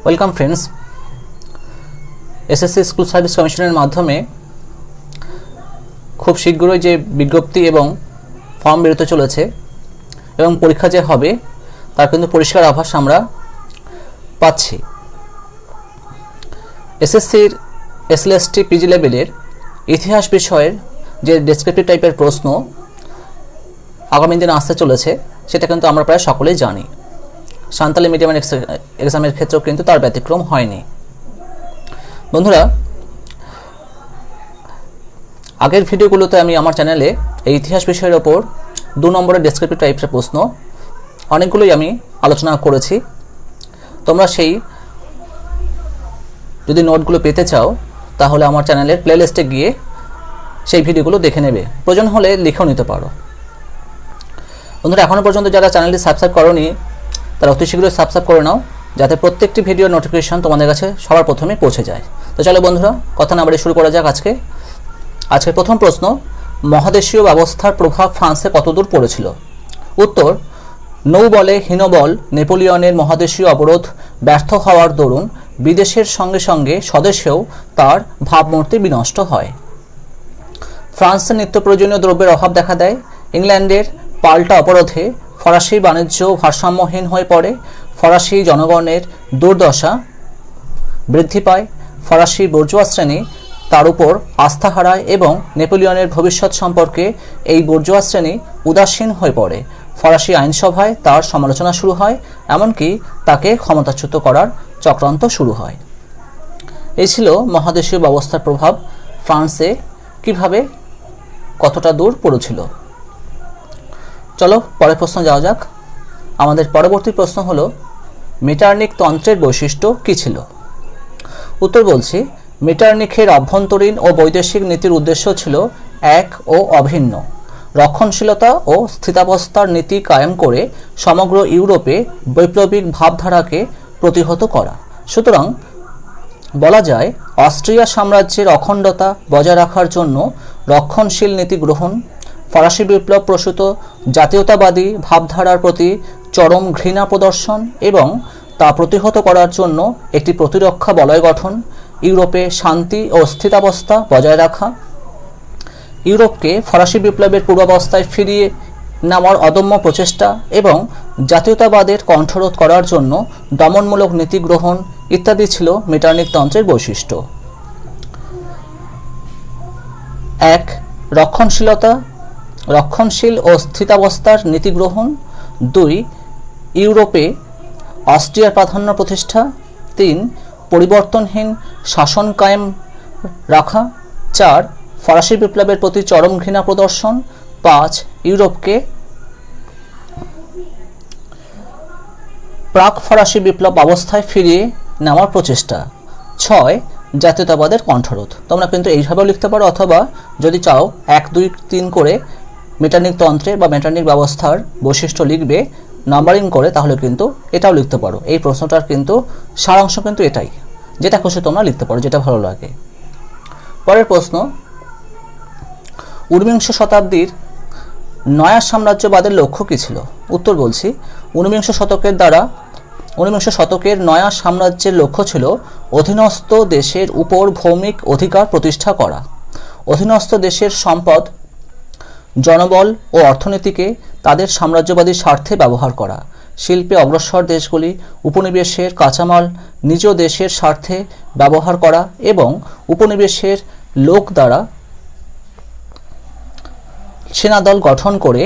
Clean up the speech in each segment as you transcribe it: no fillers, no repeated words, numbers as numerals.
Welcome friends. SSC school service কমিশনের মাধ্যমে খুব শীঘ্রই যে বিজ্ঞপ্তি এবং ফর্ম বেরোতে চলেছে এবং পরীক্ষা যে হবে তার কিন্তু পরিষ্কার আভাস আমরা পাচ্ছি। এসএসসির এসএলএসটি পিজি লেভেলের ইতিহাস বিষয়ের যে ডেসক্রিপটিভ টাইপের প্রশ্ন আগামী দিনে আসতে চলেছে সেটা কিন্তু আমরা প্রায় সকলেই জানি। সান্তালি মিডিয়াম এক্সামের ক্ষেত্রেও কিন্তু তার ব্যতিক্রম হয়নি। বন্ধুরা, আগের ভিডিওগুলোতে আমি আমার চ্যানেলে এই ইতিহাস বিষয়ের ওপর 2 নম্বরের ডেসক্রিপটিভ টাইপের প্রশ্ন অনেকগুলোই আমি আলোচনা করেছি। তোমরা সেই যদি নোটগুলো পেতে চাও তাহলে আমার চ্যানেলের প্লেলিস্টে গিয়ে সেই ভিডিওগুলো দেখে নেবে, প্রয়োজন হলে লিখেও নিতে পারো। বন্ধুরা, এখনও পর্যন্ত যারা চ্যানেলটি সাবস্ক্রাইব করোনি তারা অতি শীঘ্রই সাবস্ক্রাইব করে নাও, যাতে প্রত্যেকটি ভিডিওর নোটিফিকেশন তোমাদের কাছে সবার প্রথমে পৌঁছে যায়। তো চলো বন্ধুরা, কথা না বাড়িয়ে শুরু করা যাক। আজকের প্রথম প্রশ্ন, মহাদেশীয় ব্যবস্থার প্রভাব ফ্রান্সে কতদূর পড়েছিল? উত্তর, নৌবলে হীনবল নেপোলিয়নের মহাদেশীয় অবরোধ ব্যর্থ হওয়ার দরুন বিদেশের সঙ্গে সঙ্গে স্বদেশেও তার ভাবমূর্তি বিনষ্ট হয়। ফ্রান্সে নিত্য প্রয়োজনীয় দ্রব্যের অভাব দেখা দেয়। ইংল্যান্ডের পাল্টা অবরোধে ফরাসি বাণিজ্য ভারসাম্যহীন হয়ে পড়ে। ফরাসি জনগণের দুর্দশা বৃদ্ধি পায়। ফরাসি বুর্জোয়া শ্রেণী তার উপর আস্থা হারায় এবং নেপোলিয়নের ভবিষ্যৎ সম্পর্কে এই বুর্জোয়া শ্রেণী উদাসীন হয়ে পড়ে। ফরাসি আইনসভায় তার সমালোচনা শুরু হয়, এমনকি তাকে ক্ষমতাচ্যুত করার চক্রান্ত শুরু হয়। এই ছিল মহাদেশীয় ব্যবস্থার প্রভাব ফ্রান্সে কিভাবে কতটা দূর পড়েছিল। চলো পরের প্রশ্ন যাওয়া যাক। আমাদের পরবর্তী প্রশ্ন হলো, মেটারনিখ তন্ত্রের বৈশিষ্ট্য কী ছিল? উত্তর বলছি, মেটারনিখের অভ্যন্তরীণ ও বৈদেশিক নীতির উদ্দেশ্য ছিল এক ও অভিন্ন রক্ষণশীলতা ও স্থিতাবস্থার নীতি কায়েম করে সমগ্র ইউরোপে বৈপ্লবিক ভাবধারাকে প্রতিহত করা। সুতরাং বলা যায়, অস্ট্রিয়া সাম্রাজ্যের অখণ্ডতা বজায় রাখার জন্য রক্ষণশীল নীতি গ্রহণ, ফরাসি বিপ্লব প্রসূত জাতীয়তাবাদী ভাবধারার প্রতি চরম ঘৃণা প্রদর্শন এবং তা প্রতিহত করার জন্য একটি প্রতিরক্ষা বলয় গঠন, ইউরোপে শান্তি ও স্থিতাবস্থা বজায় রাখা, ইউরোপকে ফরাসি বিপ্লবের পূর্বাবস্থায় ফিরিয়ে নেওয়ার অদম্য প্রচেষ্টা এবং জাতীয়তাবাদের কণ্ঠরোধ করার জন্য দমনমূলক নীতি গ্রহণ ইত্যাদি ছিল মেটারনিখ তন্ত্রের বৈশিষ্ট্য। 1. রক্ষণশীল ও স্থিতাবস্থার নীতি গ্রহণ। 2. ইউরোপে অস্ট্রিয়ার প্রাধান্য প্রতিষ্ঠা। 3. পরিবর্তনহীন শাসন কায়েম রাখা। 4. ফরাসি বিপ্লবের প্রতি চরম ঘৃণা প্রদর্শন। 5. ইউরোপকে প্রাক ফরাসি বিপ্লব অবস্থায় ফিরিয়ে নেওয়ার প্রচেষ্টা। 6. জাতীয়তাবাদের কণ্ঠরোধ। তোমরা কিন্তু এইভাবেও লিখতে পারো, অথবা যদি চাও 1, 2, 3 করে মেটারনিখ তন্ত্রের বা মেটারনিখ ব্যবস্থার বৈশিষ্ট্য লিখবে নাম্বারিং করে, তাহলে কিন্তু এটাও লিখতে পারো। এই প্রশ্নটার কিন্তু সারাংশ কিন্তু এটাই, যেটা খুশি তোমরা লিখতে পারো, যেটা ভালো লাগে। পরের প্রশ্ন, ঊনবিংশ শতাব্দীর নয়া সাম্রাজ্যবাদের লক্ষ্য কী ছিল? উত্তর বলছি, ঊনবিংশ শতকের নয়া সাম্রাজ্যের লক্ষ্য ছিল অধীনস্থ দেশের উপর ভৌমিক অধিকার প্রতিষ্ঠা করা, অধীনস্থ দেশের সম্পদ, জনবল ও অর্থনীতিকে তাদের সাম্রাজ্যবাদী স্বার্থে ব্যবহার করা, শিল্পে অগ্রসর দেশগুলি উপনিবেশের কাঁচামাল নিজ দেশের স্বার্থে ব্যবহার করা এবং উপনিবেশের লোক দ্বারা সেনাদল গঠন করে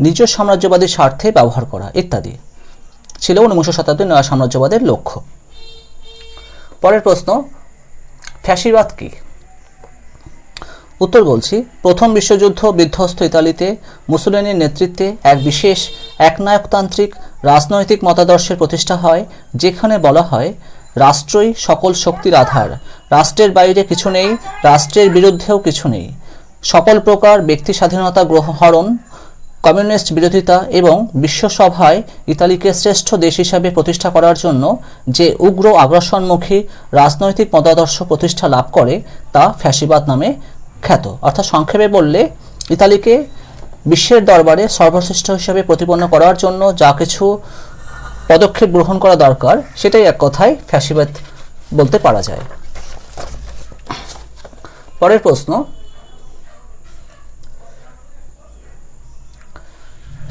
নিজ সাম্রাজ্যবাদী স্বার্থে ব্যবহার করা ইত্যাদি ছিল ঊনবিংশ শতাব্দীর নয়া সাম্রাজ্যবাদের লক্ষ্য। পরের প্রশ্ন, ফ্যাসিবাদ কি? উত্তর বলছি, প্রথম বিশ্বযুদ্ধ বিধ্বস্ত ইতালিতে মুসোলিনির নেতৃত্বে এক বিশেষ একনায়কতান্ত্রিক রাজনৈতিক মতাদর্শের প্রতিষ্ঠা হয়, যেখানে বলা হয় রাষ্ট্রই সকল শক্তির আধার, রাষ্ট্রের বাইরে কিছু নেই, রাষ্ট্রের বিরুদ্ধেও কিছু নেই। সকল প্রকার ব্যক্তি স্বাধীনতা গ্রহণ, কমিউনিস্ট বিরোধিতা এবং বিশ্বসভায় ইতালিকে শ্রেষ্ঠ দেশ হিসাবে প্রতিষ্ঠা করার জন্য যে উগ্র আগ্রাসনমুখী রাজনৈতিক মতাদর্শ প্রতিষ্ঠা লাভ করে তা ফ্যাসিবাদ নামে খ্যাত। অর্থাৎ সংক্ষেপে বললে, ইতালিকে বিশ্বের দরবারে সর্বশ্রেষ্ঠ হিসেবে প্রতিপন্ন করার জন্য যা কিছু পদক্ষেপ গ্রহণ করা দরকার সেটাই এক কথায় ফ্যাসিবাদ বলতে পারা যায়। পরের প্রশ্ন,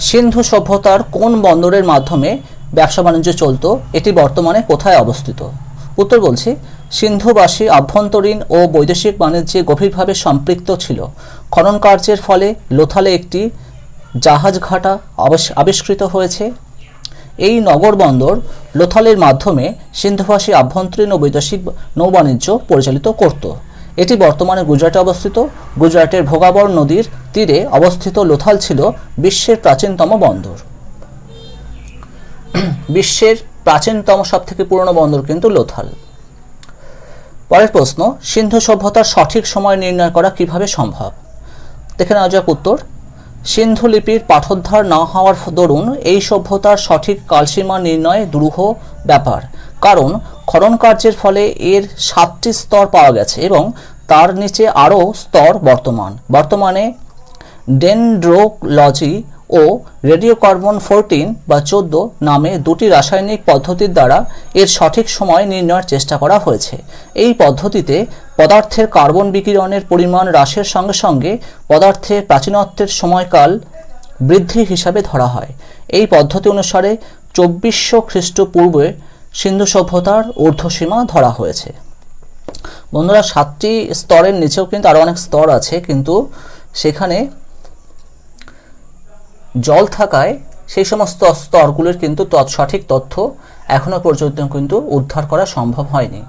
সিন্ধু সভ্যতার কোন বন্দরের মাধ্যমে ব্যবসা বাণিজ্য চলত, এটি বর্তমানে কোথায় অবস্থিত? উত্তর বলছি, সিন্ধুবাসী আভ্যন্তরীণ ও বৈদেশিক বাণিজ্যে গভীরভাবে সম্পৃক্ত ছিল। খনন কার্যের ফলে লোথালে একটি জাহাজ ঘাটা আবিষ্কৃত হয়েছে। এই নগর বন্দর লোথালের মাধ্যমে সিন্ধুভাষী আভ্যন্তরীণ ও বৈদেশিক নৌবাণিজ্য পরিচালিত করত। এটি বর্তমানে গুজরাটে অবস্থিত। গুজরাটের ভোগাবর নদীর তীরে অবস্থিত লোথাল ছিল বিশ্বের প্রাচীনতম বন্দর। বিশ্বের প্রাচীনতম সবথেকে পুরনো বন্দর কিন্তু লোথাল। পরের প্রশ্ন, সিন্ধু সভ্যতার সঠিক সময় নির্ণয় করা কিভাবে সম্ভব? দেখে নেওয়া যাক উত্তর। সিন্ধু লিপির পাঠোদ্ধার না হওয়ার দরুন এই সভ্যতার সঠিক কালসীমা নির্ণয় দুরূহ ব্যাপার, কারণ খনন কার্যের ফলে এর 7টি স্তর পাওয়া গেছে এবং তার নিচে আরও স্তর বর্তমানে ডেনড্রোলজি ও রেডিওকার্বন 14 বা 14 নামে দুটি রাসায়নিক পদ্ধতির দ্বারা এর সঠিক সময় নির্ণয়ের চেষ্টা করা হয়েছে। এই পদ্ধতিতে পদার্থের কার্বন বিকিরণের পরিমাণ হ্রাসের সঙ্গে সঙ্গে পদার্থের প্রাচীনত্বের সময়কাল বৃদ্ধি হিসাবে ধরা হয়। এই পদ্ধতি অনুসারে 2400 খ্রিস্টপূর্বে সিন্ধু সভ্যতার ঊর্ধ্বসীমা ধরা হয়েছে। বন্ধুরা, 7টি স্তরের নিচেও কিন্তু আরও অনেক স্তর আছে, কিন্তু সেখানে জল থাকায় সেই সমস্ত স্তরগুলির কিন্তু সঠিক তথ্য এখনো পর্যন্ত কিন্তু উদ্ধার করা সম্ভব হয়নি।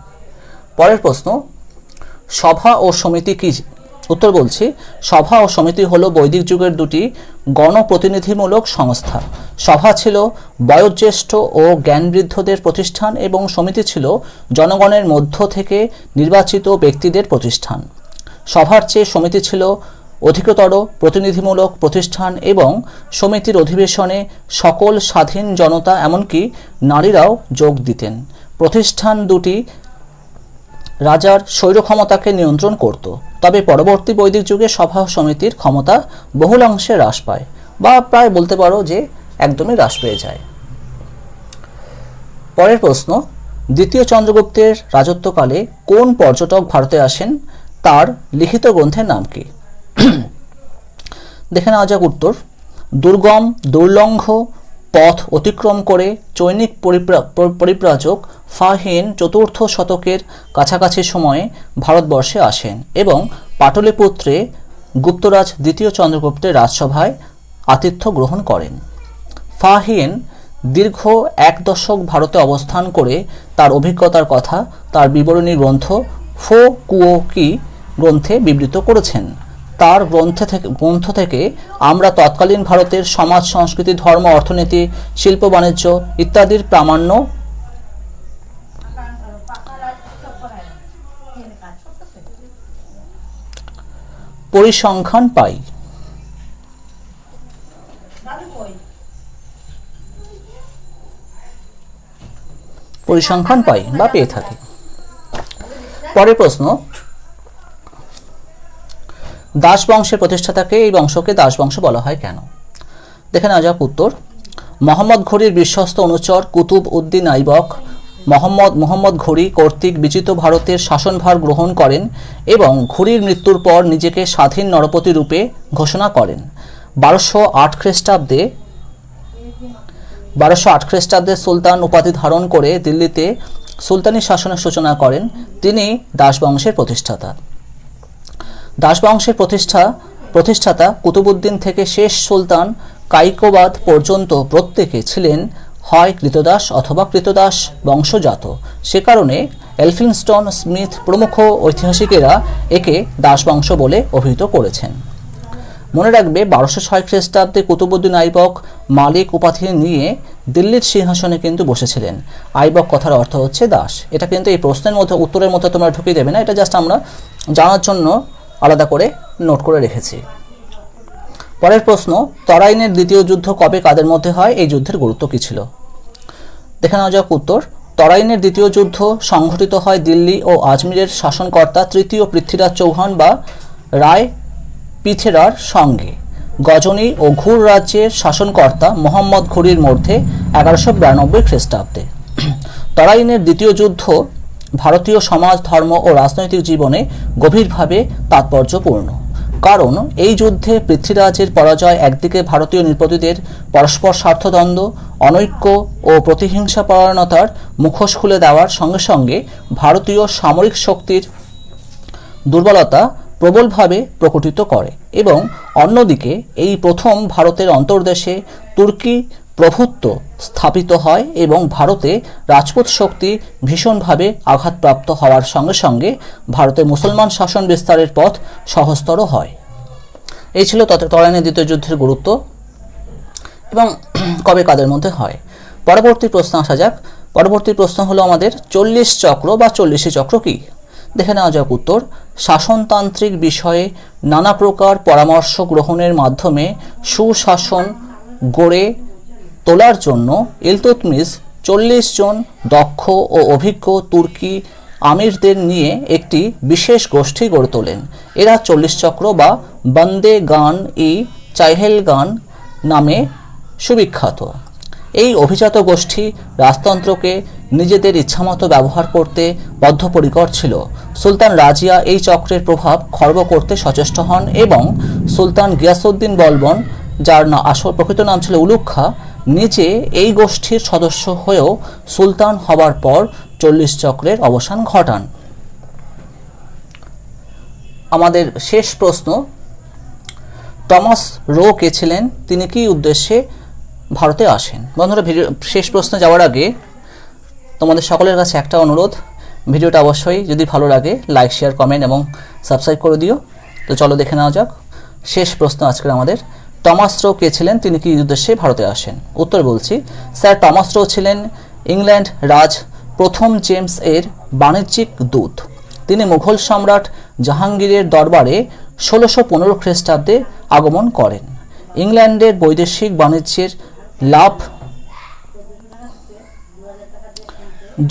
পরের প্রশ্ন, সভা ও সমিতি কি? উত্তর বলছি, সভা ও সমিতি হলো বৈদিক যুগের দুটি গণপ্রতিনিধিমূলক সংস্থা। সভা ছিল বয়োজ্যেষ্ঠ ও জ্ঞানবৃদ্ধদের প্রতিষ্ঠান এবং সমিতি ছিল জনগণের মধ্য থেকে নির্বাচিত ব্যক্তিদের প্রতিষ্ঠান। সভার চেয়ে সমিতি ছিল অধিকতর প্রতিনিধিমূলক প্রতিষ্ঠান এবং সমিতির অধিবেশনে সকল স্বাধীন জনতা এমনকি নারীরাও যোগ দিতেন। প্রতিষ্ঠান দুটি রাজার স্বৈরক্ষমতাকে নিয়ন্ত্রণ করত। তবে পরবর্তী বৈদিক যুগে সভা সমিতির ক্ষমতা বহুলাংশে হ্রাস পায়, বা প্রায় বলতে পারো যে একদমই হ্রাস পেয়ে যায়। পরের প্রশ্ন, দ্বিতীয় চন্দ্রগুপ্তের রাজত্বকালে কোন পর্যটক ভারতে আসেন, তার লিখিত গ্রন্থের নাম কি? দেখে নেওয়া যাক উত্তর। দুর্গম দুর্লঙ্ঘ পথ অতিক্রম করে চৈনিক পরিব্রাজক ফাহিন 4র্থ শতকের কাছাকাছি সময়ে ভারতবর্ষে আসেন এবং পাটলিপুত্রে গুপ্তরাজ দ্বিতীয় চন্দ্রগুপ্তের রাজসভায় আতিথ্য গ্রহণ করেন। ফাহিন দীর্ঘ 1 দশক ভারতে অবস্থান করে তার অভিজ্ঞতার কথা তার বিবরণী গ্রন্থ ফো কুও কি গ্রন্থে বিবৃত করেছেন। তার গ্রন্থ থেকে আমরা তৎকালীন ভারতের সমাজ, সংস্কৃতি, ধর্ম, অর্থনীতি, শিল্প, বাণিজ্য ইত্যাদির প্রামাণ্য পরিসংখ্যান পাই। বা পেয়ে থাকি। পরের প্রশ্ন, দাস বংশের প্রতিষ্ঠাতাকে এই বংশকে দাস বংশ বলা হয় কেন? দেখে নেওয়া যাক উত্তর। মোহাম্মদ ঘুরির বিশ্বস্ত অনুচর কুতুব উদ্দিন আইবক মোহাম্মদ ঘুরি কর্তৃক বিজিত ভারতের শাসনভার গ্রহণ করেন এবং ঘুরির মৃত্যুর পর নিজেকে স্বাধীন নরপতি রূপে ঘোষণা করেন। 1208 খ্রিস্টাব্দে সুলতান উপাধি ধারণ করে দিল্লিতে সুলতানি শাসনের সূচনা করেন। তিনি দাস বংশের প্রতিষ্ঠাতা। দাস বংশের প্রতিষ্ঠাতা কুতুবউদ্দিন থেকে শেষ সুলতান কাইকোবাদ পর্যন্ত প্রত্যেকে ছিলেন হয় কৃতদাস অথবা কৃতদাস বংশজাত। সে কারণে এলফিনস্টন, স্মিথ প্রমুখ ঐতিহাসিকেরা একে দাস বংশ বলে অভিহিত করেছেন। মনে রাখবে 1206 খ্রিস্টাব্দে কুতুবউদ্দিন আইবক মালিক উপাধি নিয়ে দিল্লির সিংহাসনে কিন্তু বসেছিলেন। আইবক কথার অর্থ হচ্ছে দাস। এটা কিন্তু এই প্রশ্নের মধ্যে উত্তরের মধ্যে তোমরা ঢুকিয়ে দেবে না, এটা জাস্ট আমরা জানার জন্য আলাদা করে নোট করে রেখেছি। পরের প্রশ্ন, তরাইনের দ্বিতীয় যুদ্ধ কবে কাদের মধ্যে হয়, এই যুদ্ধের গুরুত্ব কী ছিল? দেখে নেওয়া যাক উত্তর। তরাইনের দ্বিতীয় যুদ্ধ সংঘটিত হয় দিল্লি ও আজমিরের শাসনকর্তা তৃতীয় পৃথ্বীরাজ চৌহান বা রায় পিথেরার সঙ্গে। গজনী ও ঘুর রাজ্যের শাসনকর্তা মোহাম্মদ ঘুরির মধ্যে 1192 খ্রিস্টাব্দে। তরাইনের দ্বিতীয় যুদ্ধ ভারতীয় সমাজ, ধর্ম ও রাজনৈতিক জীবনে গভীরভাবে তাৎপর্যপূর্ণ। কারণ এই যুদ্ধে পৃথ্বীরাজের পরাজয় একদিকে ভারতীয় নৃপতিদের পরস্পর স্বার্থদ্বন্দ্ব, অনৈক্য ও প্রতিহিংসাপরায়ণতার মুখোশ খুলে দেওয়ার সঙ্গে সঙ্গে ভারতীয় সামরিক শক্তির দুর্বলতা প্রবলভাবে প্রকটিত করে এবং অন্যদিকে এই প্রথম ভারতের অন্তর্দেশে তুর্কি প্রভুত্ব স্থাপিত হয় এবং ভারতে রাজপুত শক্তি ভীষণভাবে আঘাতপ্রাপ্ত হওয়ার সঙ্গে সঙ্গে ভারতে মুসলমান শাসন বিস্তারের পথ সহজতর হয়। এই ছিল তরাইনের দ্বিতীয় যুদ্ধের গুরুত্ব এবং কবে কাদের মধ্যে হয়। পরবর্তী প্রশ্ন আসা যাক। পরবর্তী প্রশ্ন হলো আমাদের 40 চক্র বা 40 চক্র কি? দেখে নেওয়া যাক উত্তর। শাসনতান্ত্রিক বিষয়ে নানা প্রকার পরামর্শ গ্রহণের মাধ্যমে সুশাসন গড়ে তোলার জন্য ইলতুৎমিশ 40 জন দক্ষ ও অভিজ্ঞ তুর্কি আমিরদের নিয়ে একটি বিশেষ গোষ্ঠী গড়ে তোলেন। এরা 40 চক্র বা বন্দে গান ই চাইহেলগান নামে সুবিখ্যাত। এই অভিজাত গোষ্ঠী রাজতন্ত্রকে নিজেদের ইচ্ছামতো ব্যবহার করতে বদ্ধপরিকর ছিল। সুলতান রাজিয়া এই চক্রের প্রভাব খর্ব করতে সচেষ্ট হন এবং সুলতান গিয়াসউদ্দিন বলবন, যার আসল প্রকৃত নাম ছিল উলুগ খাঁ, নিজে এই গোষ্ঠীর সদস্য হয়েও সুলতান হবার পর 40 চক্রের অবসান ঘটান। আমাদের শেষ প্রশ্ন, টমাস রো কে ছিলেন? তিনি কি উদ্দেশ্যে ভারতে আসেন? বন্ধুরা, শেষ প্রশ্ন যাওয়ার আগে তোমাদের সকলের কাছে একটা অনুরোধ, ভিডিওটা অবশ্যই যদি ভালো লাগে লাইক, শেয়ার, কমেন্ট এবং সাবস্ক্রাইব করে দিও। তো চলো দেখে নেওয়া যাক শেষ প্রশ্ন আজকের আমাদের। টমাস রো কে ছিলেন? তিনি কি উদ্দেশ্যে ভারতে আসেন? উত্তর বলছি, স্যার টমাস রো ছিলেন ইংল্যান্ড রাজ প্রথম জেমস এর বাণিজ্যিক দূত। তিনি মুঘল সম্রাট জাহাঙ্গীরের দরবারে 1615 খ্রিস্টাব্দে আগমন করেন। ইংল্যান্ডের বৈদেশিক বাণিজ্যের লাভ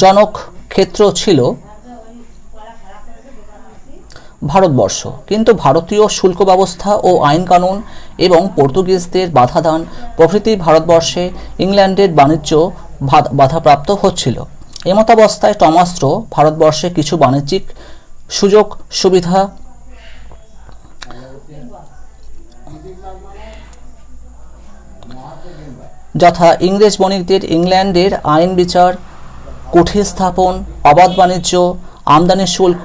জনক ক্ষেত্র ছিল ভারতবর্ষ, কিন্তু ভারতীয় শুল্ক ব্যবস্থা ও আইন কানুন এবং পর্তুগিজদের বাধাদান প্রভৃতি ভারতবর্ষে ইংল্যান্ডের বাণিজ্য বাধাপ্রাপ্ত হচ্ছিল। এমতাবস্থায় টমাস রো ভারতবর্ষে কিছু বাণিজ্যিক সুযোগ সুবিধা যথা ইংরেজ বণিকদের ইংল্যান্ডের আইন বিচার, কুঠি স্থাপন, অবাধ বাণিজ্য, আমদানি শুল্ক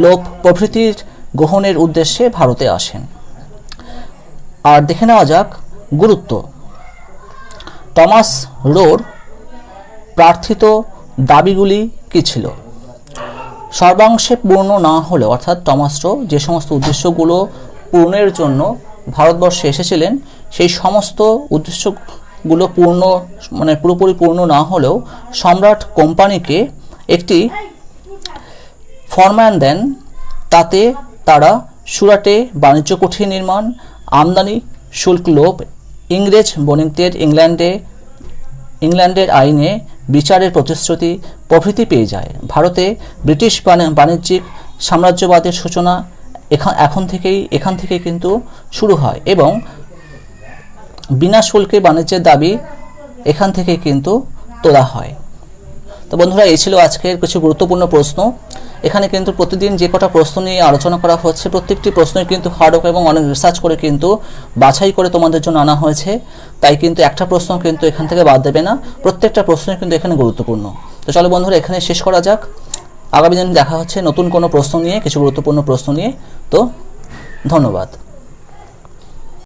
লোপ প্রভৃতির গ্রহণের উদ্দেশ্যে ভারতে আসেন। আর দেখে নেওয়া যাক গুরুত্ব। টমাস রোর প্রার্থিত দাবিগুলি কি ছিল? সর্বাংশে পূর্ণ না হলেও, অর্থাৎ টমাস রো যে সমস্ত উদ্দেশ্যগুলো পূর্ণের জন্য ভারতবর্ষে এসেছিলেন সেই সমস্ত উদ্দেশ্যগুলো পুরোপুরি পূর্ণ না হলেও সম্রাট কোম্পানিকে একটি ফরমান দেন। তাতে তারা সুরাটে বাণিজ্য কুঠি নির্মাণ, আমদানি শুল্ক লোপ, ইংরেজ বণিকদের ইংল্যান্ডের আইনে বিচারের প্রতিশ্রুতি প্রভৃতি পেয়ে যায়। ভারতে ব্রিটিশ বাণিজ্যিক সাম্রাজ্যবাদের সূচনা এখান থেকে কিন্তু শুরু হয় এবং বিনা শুল্কে বাণিজ্যের দাবি এখান থেকে কিন্তু তোলা হয়। তো বন্ধুরা, এই ছিল আজকের কিছু গুরুত্বপূর্ণ প্রশ্ন। এখানে কিন্তু প্রতিদিন যে কটা প্রশ্ন নিয়ে আলোচনা করা হচ্ছে প্রত্যেকটি প্রশ্নই কিন্তু হার্ডওয়ার্ক এবং অনেক রিসার্চ করে কিন্তু বাছাই করে তোমাদের জন্য আনা হয়েছে। তাই কিন্তু একটা প্রশ্ন কিন্তু এখান থেকে বাদ দেবে না, প্রত্যেকটা প্রশ্নই কিন্তু এখানে গুরুত্বপূর্ণ। তো চলো বন্ধুরা, এখানে শেষ করা যাক। আগামী দিন দেখা হচ্ছে নতুন কোনো প্রশ্ন নিয়ে, কিছু গুরুত্বপূর্ণ প্রশ্ন নিয়ে। তো ধন্যবাদ।